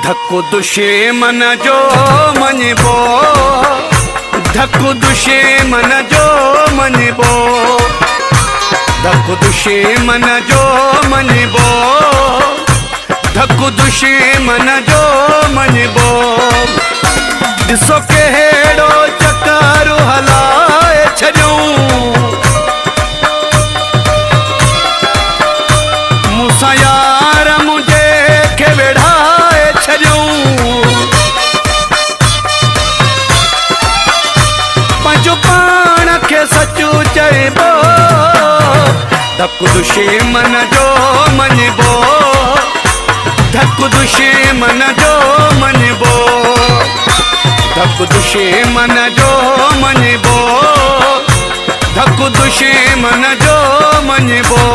धक्को दुश्मन जो मञिबो, धक्को दुश्मन जो मञिबो, धक्को दुश्मन जो मञिबो, धक्को दुश्मन जो मञिबो। ॾिसो कहिड़ो चकर हलाए छॾियूं, मूंसां यार मुंहिंजे खे वेढ़ाए छॾियूं। पंहिंजो पाण खे सचु चइबो, धक्को दुश्मन जो मञिबो, धक्को दुश्मन जो मञिबो, धक्को दुश्मन जो मञिबो, धक्को दुश्मन जो मञिबो।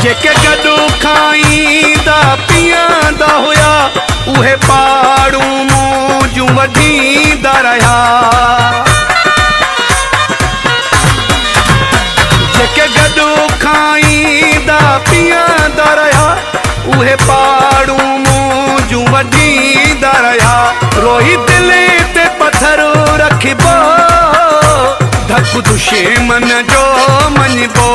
जेके गॾु खाईंदा पीअंदा हुया, उहे पाड़ू मौजूं वठींदा रहिया। जेके गॾु खाईंदा पीअंदा रहिया, उहे पाड़ू मौजूं वठींदा रहिया। रोही दिलि ते पत्थर रखिबो, धक्को दुश्मन जो मञिबो,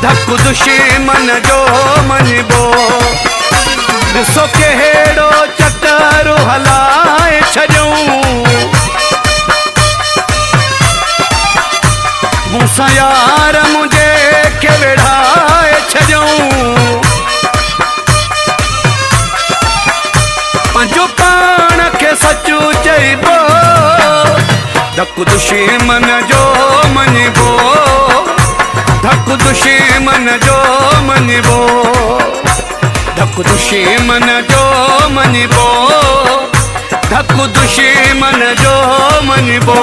धक्को दुश्मन जो मञिबो। ॾिसो कहिड़ो चकर हलाए छॾियूं, मूंसां यार मुंहिंजे खे वेढ़ाए छॾियूं। पंहिंजो पाण खे सचु चइबो, धक्को दुश्मन जो मञिबो, धक्को दुश्मन जो मञिबो, धक्को दुश्मन जो मञिबो, धक्को दुश्मन जो मञिबो।